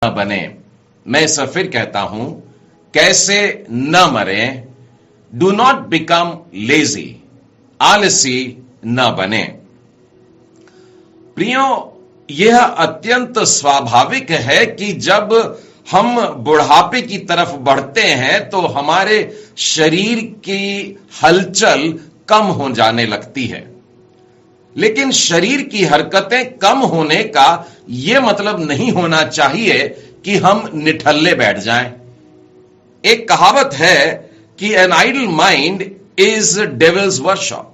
न बने। मैं इसे फिर कहता हूं, कैसे न मरे। डू नॉट बिकम लेजी, आलसी न बने। प्रियो, यह अत्यंत स्वाभाविक है कि जब हम बुढ़ापे की तरफ बढ़ते हैं तो हमारे शरीर की हलचल कम हो जाने लगती है। लेकिन शरीर की हरकतें कम होने का यह मतलब नहीं होना चाहिए कि हम निठल्ले बैठ जाएं। एक कहावत है कि an idle mind is devil's workshop.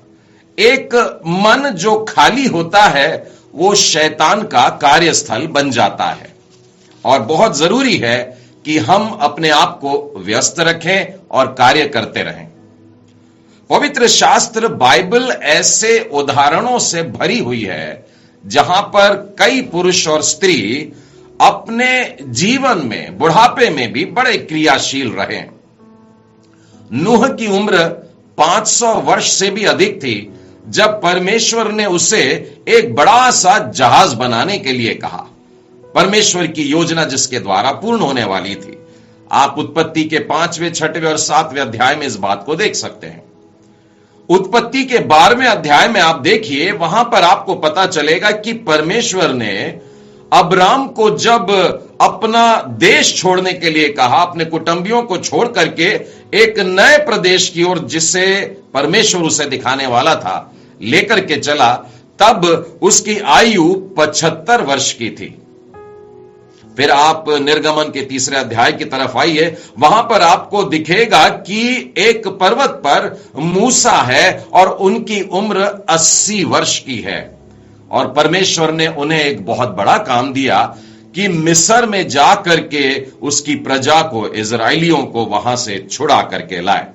एक मन जो खाली होता है वो शैतान का कार्यस्थल बन जाता है। और बहुत जरूरी है कि हम अपने आप को व्यस्त रखें और कार्य करते रहें। पवित्र शास्त्र बाइबल ऐसे उदाहरणों से भरी हुई है जहां पर कई पुरुष और स्त्री अपने जीवन में बुढ़ापे में भी बड़े क्रियाशील रहे। नूह की उम्र 500 वर्ष से भी अधिक थी जब परमेश्वर ने उसे एक बड़ा सा जहाज बनाने के लिए कहा। परमेश्वर की योजना जिसके द्वारा पूर्ण होने वाली थी। आप उत्पत्ति के 5वें, 6वें और 7वें अध्याय में इस बात को देख सकते हैं। उत्पत्ति के 12वें अध्याय में आप देखिए, वहां पर आपको पता चलेगा कि परमेश्वर ने अब्राम को जब अपना देश छोड़ने के लिए कहा, अपने कुटुंबियों को छोड़ करके एक नए प्रदेश की ओर जिसे परमेश्वर उसे दिखाने वाला था लेकर के चला, तब उसकी आयु 75 वर्ष की थी। फिर आप निर्गमन के 3रे अध्याय की तरफ आइए, वहां पर आपको दिखेगा कि एक पर्वत पर मूसा है और उनकी उम्र 80 वर्ष की है। और परमेश्वर ने उन्हें एक बहुत बड़ा काम दिया कि मिस्र में जाकर के उसकी प्रजा को, इजराइलियों को वहां से छुड़ा करके लाए।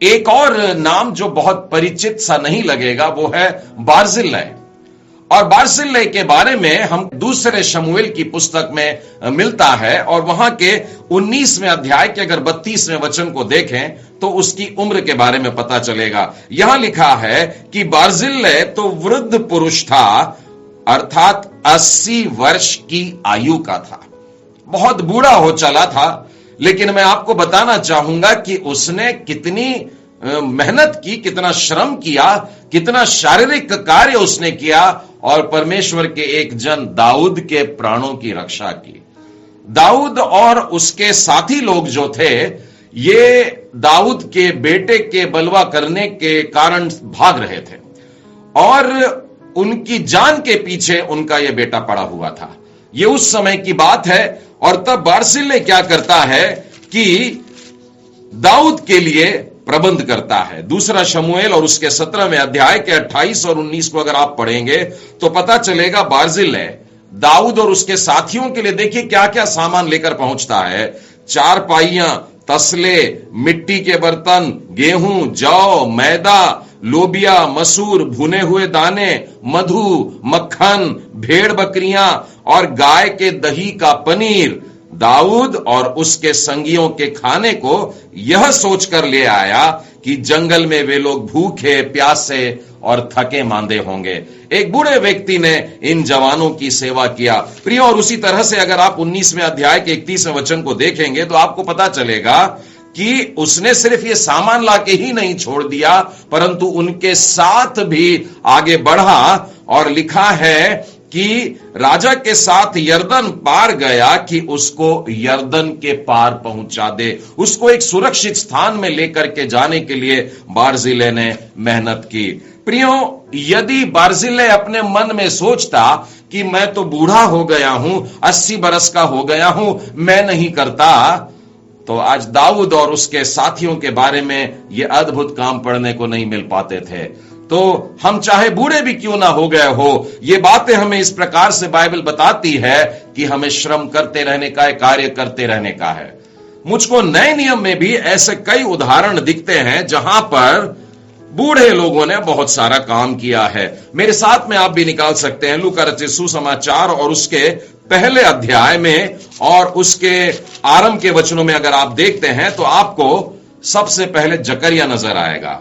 एक और नाम जो बहुत परिचित सा नहीं लगेगा वो है बारजिल्लै। और बारजिल्लै के बारे में हम दूसरे शमूएल की पुस्तक में मिलता है और वहां के 19वें अध्याय के अगर 32वें वचन को देखें तो उसकी उम्र के बारे में पता चलेगा। यहां लिखा है कि बारजिल्लै तो वृद्ध पुरुष था, अर्थात 80 वर्ष की आयु का था। बहुत बूढ़ा हो चला था। लेकिन मैं आपको बताना चाहूंगा कि उसने कितनी मेहनत की, कितना श्रम किया, कितना शारीरिक कार्य उसने किया और परमेश्वर के एक जन दाऊद के प्राणों की रक्षा की। दाऊद और उसके साथी लोग जो थे, ये दाऊद के बेटे के बलवा करने के कारण भाग रहे थे और उनकी जान के पीछे उनका यह बेटा पड़ा हुआ था। यह उस समय की बात है। और तब बारजिल्लै क्या करता है कि दाऊद के लिए प्रबंध करता है। दूसरा शमूएल और उसके 17वें अध्याय के 28 और 19 को अगर आप पढ़ेंगे तो पता चलेगा बारजिल्लै दाऊद और उसके साथियों के लिए देखिए क्या क्या सामान लेकर पहुंचता है। 4 पाइयां, तसले, मिट्टी के बर्तन, गेहूं, जौ, मैदा, लोबिया, मसूर, भुने हुए दाने, मधु, मक्खन, भेड़ बकरियां और गाय के दही का पनीर। दाऊद और उसके संगियों के खाने को यह सोचकर ले आया कि जंगल में वे लोग भूखे, प्यासे और थके मांदे होंगे। एक बूढ़े व्यक्ति ने इन जवानों की सेवा किया। प्रिय, और उसी तरह से अगर आप 19वें अध्याय के 31वें वचन को देखेंगे तो आपको पता चलेगा कि उसने सिर्फ ये सामान लाके ही नहीं छोड़ दिया, परंतु उनके साथ भी आगे बढ़ा। और लिखा है कि राजा के साथ यरदन पार गया कि उसको यरदन के पार पहुंचा दे। उसको एक सुरक्षित स्थान में लेकर के जाने के लिए बारजिल्लै ने मेहनत की। प्रियो, यदि बारजिल्लै अपने मन में सोचता कि मैं तो बूढ़ा हो गया हूं, 80 बरस का हो गया हूं, मैं नहीं करता, तो आज दाऊद और उसके साथियों के बारे में यह अद्भुत काम पढ़ने को नहीं मिल पाते थे। तो हम चाहे बूढ़े भी क्यों ना हो गए हो, ये बातें हमें इस प्रकार से बाइबल बताती है कि हमें श्रम करते रहने का है, कार्य करते रहने का है। मुझको नए नियम में भी ऐसे कई उदाहरण दिखते हैं जहां पर बूढ़े लोगों ने बहुत सारा काम किया है। मेरे साथ में आप भी निकाल सकते हैं लूका रचित सुसमाचार और उसके पहले अध्याय में और उसके आरंभ के वचनों में अगर आप देखते हैं तो आपको सबसे पहले जकरिया नजर आएगा।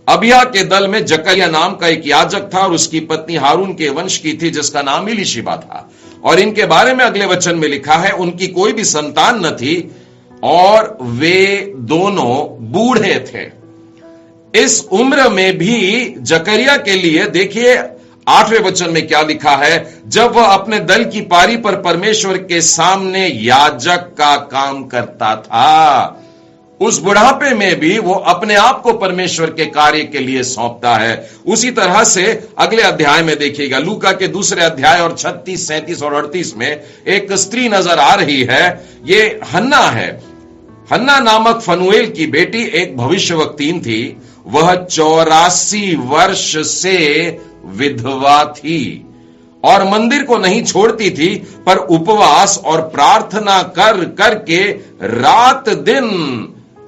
अबिया के दल में जकरिया नाम का एक याजक था और उसकी पत्नी हारून के वंश की थी जिसका नाम इलीशिबा था। और इनके बारे में अगले वचन में लिखा है, उनकी कोई भी संतान न थी और वे दोनों बूढ़े थे। इस उम्र में भी जकरिया के लिए देखिए 8वें वचन में क्या लिखा है, जब वह अपने दल की पारी पर परमेश्वर के सामने याजक का काम करता था, उस बुढ़ापे में भी वो अपने आप को परमेश्वर के कार्य के लिए सौंपता है। उसी तरह से अगले अध्याय में देखिएगा, लूका के 2 अध्याय और 36, 37 और 38 में एक स्त्री नजर आ रही है। ये हन्ना है। हन्ना नामक फनुएल की बेटी एक भविष्यवक्तीन थी। वह 84 वर्ष से विधवा थी और मंदिर को नहीं छोड़ती थी, पर उपवास और प्रार्थना कर करके रात दिन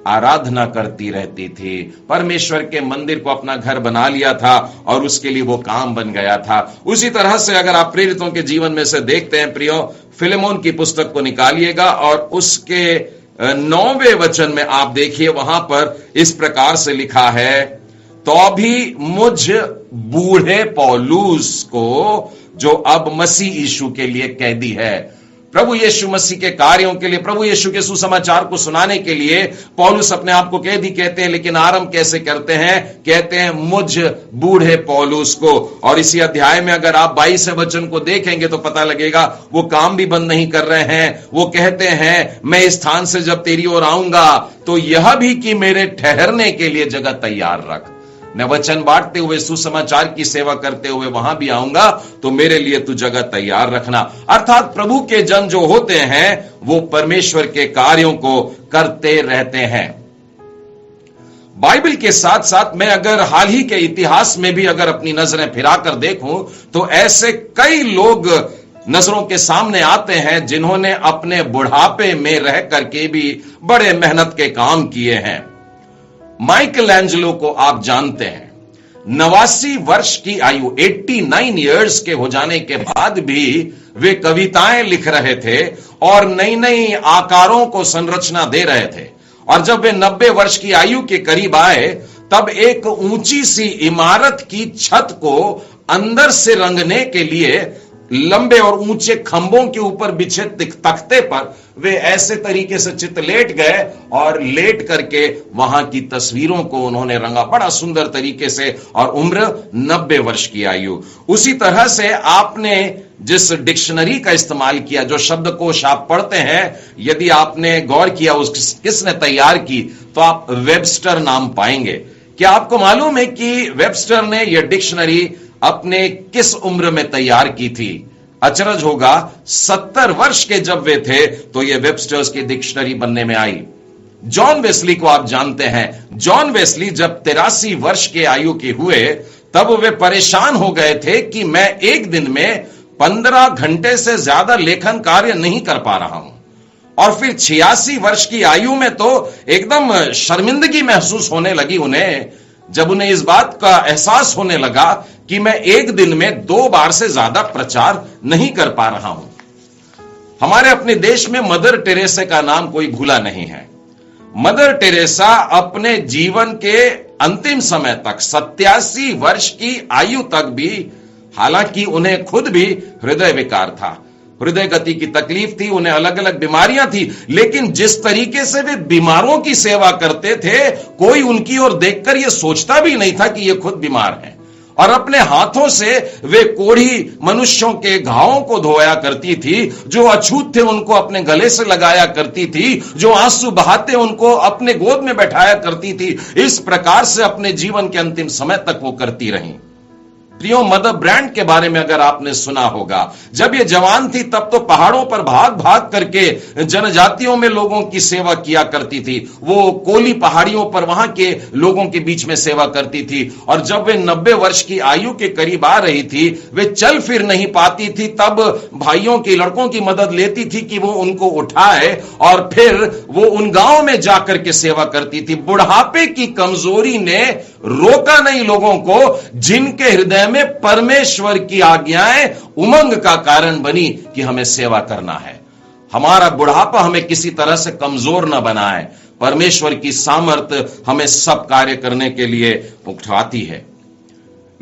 आराधना करती रहती थी। परमेश्वर के मंदिर को अपना घर बना लिया था और उसके लिए वो काम बन गया था। उसी तरह से अगर आप प्रेरितों के जीवन में से देखते हैं प्रियो, फिलेमोन की पुस्तक को निकालिएगा और उसके 9वें वचन में आप देखिए, वहां पर इस प्रकार से लिखा है, तो भी मुझ बूढ़े पौलुस को, जो अब मसीह यीशु के लिए कैदी है, प्रभु यीशु मसीह के कार्यों के लिए, प्रभु यीशु के सुसमाचार को सुनाने के लिए पौलुस अपने आप को कैदी कहते हैं, लेकिन आरंभ कैसे करते हैं? कहते हैं मुझ बूढ़े पौलुस को। और इसी अध्याय में अगर आप 22वें वचन को देखेंगे तो पता लगेगा वो काम भी बंद नहीं कर रहे हैं। वो कहते हैं, मैं इस स्थान से जब तेरी ओर आऊंगा तो यह भी कि मेरे ठहरने के लिए जगह तैयार रख। मैं वचन बांटते हुए, सुसमाचार की सेवा करते हुए वहां भी आऊंगा तो मेरे लिए तू जगह तैयार रखना। अर्थात प्रभु के जन जो होते हैं वो परमेश्वर के कार्यों को करते रहते हैं। बाइबल के साथ साथ मैं अगर हाल ही के इतिहास में भी अगर अपनी नजरें फिराकर देखूं तो ऐसे कई लोग नजरों के सामने आते हैं जिन्होंने अपने बुढ़ापे में रह करके भी बड़े मेहनत के काम किए हैं। माइकल एंजेलो को आप जानते हैं, 89 वर्ष की आयु, 89 इयर्स के हो जाने के बाद भी वे कविताएं लिख रहे थे और नई नई आकारों को संरचना दे रहे थे। और जब वे 90 वर्ष की आयु के करीब आए तब एक ऊंची सी इमारत की छत को अंदर से रंगने के लिए लंबे और ऊंचे खंभों के ऊपर बिछे तख्ते पर वे ऐसे तरीके से चित लेट गए और लेट करके वहां की तस्वीरों को उन्होंने रंगा बड़ा सुंदर तरीके से, और उम्र 90 वर्ष की आयु। उसी तरह से आपने जिस डिक्शनरी का इस्तेमाल किया, जो शब्दकोश आप पढ़ते हैं, यदि आपने गौर किया उस किसने तैयार की तो आप वेबस्टर नाम पाएंगे। क्या आपको मालूम है कि वेबस्टर ने यह डिक्शनरी अपने किस उम्र में तैयार की थी? अचरज होगा, 70 वर्ष के जब वे थे तो यह वेबस्टर्स की डिक्शनरी बनने में आई। जॉन वेस्ली को आप जानते हैं। जॉन वेस्ली जब 83 वर्ष के आयु के हुए तब वे परेशान हो गए थे कि मैं एक दिन में 15 घंटे से ज्यादा लेखन कार्य नहीं कर पा रहा हूं। और फिर 86 वर्ष की आयु में तो एकदम शर्मिंदगी महसूस होने लगी उन्हें, जब उन्हें इस बात का एहसास होने लगा कि मैं एक दिन में 2 बार से ज्यादा प्रचार नहीं कर पा रहा हूं। हमारे अपने देश में मदर टेरेसा का नाम कोई भूला नहीं है। मदर टेरेसा अपने जीवन के अंतिम समय तक 87 वर्ष की आयु तक भी, हालांकि उन्हें खुद भी हृदय विकार था, हृदय गति की तकलीफ थी, उन्हें अलग अलग बीमारियां थी, लेकिन जिस तरीके से वे बीमारों की सेवा करते थे, कोई उनकी ओर देखकर यह सोचता भी नहीं था कि ये खुद बीमार हैं। और अपने हाथों से वे कोढ़ी मनुष्यों के घावों को धोया करती थी, जो अछूत थे उनको अपने गले से लगाया करती थी, जो आंसू बहाते उनको अपने गोद में बैठाया करती थी। इस प्रकार से अपने जीवन के अंतिम समय तक वो करती रहीं। प्रियो, मदर ब्रांड के बारे में अगर आपने सुना होगा, जब ये जवान थी तब तो पहाड़ों पर भाग भाग करके जनजातियों में लोगों की सेवा किया करती थी। वो कोली पहाड़ियों पर वहां के लोगों के बीच में सेवा करती थी। और जब वे 90 वर्ष की आयु के करीब आ रही थी, वे चल फिर नहीं पाती थी, तब भाइयों की, लड़कों की मदद लेती थी कि वो उनको उठाए और फिर वो उन गांव में जाकर के सेवा करती थी। बुढ़ापे की कमजोरी ने रोका नहीं लोगों को, जिनके हृदय में परमेश्वर की आज्ञाएं उमंग का कारण बनी कि हमें सेवा करना है। हमारा बुढ़ापा हमें किसी तरह से कमजोर न बनाए। परमेश्वर की सामर्थ हमें सब कार्य करने के लिए उठाती है।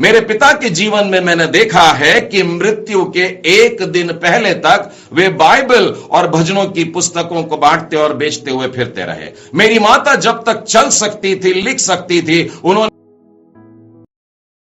मेरे पिता के जीवन में मैंने देखा है कि मृत्यु के एक दिन पहले तक वे बाइबल और भजनों की पुस्तकों को बांटते और बेचते हुए फिरते रहे। मेरी माता जब तक चल सकती थी, लिख सकती थी, उन्होंने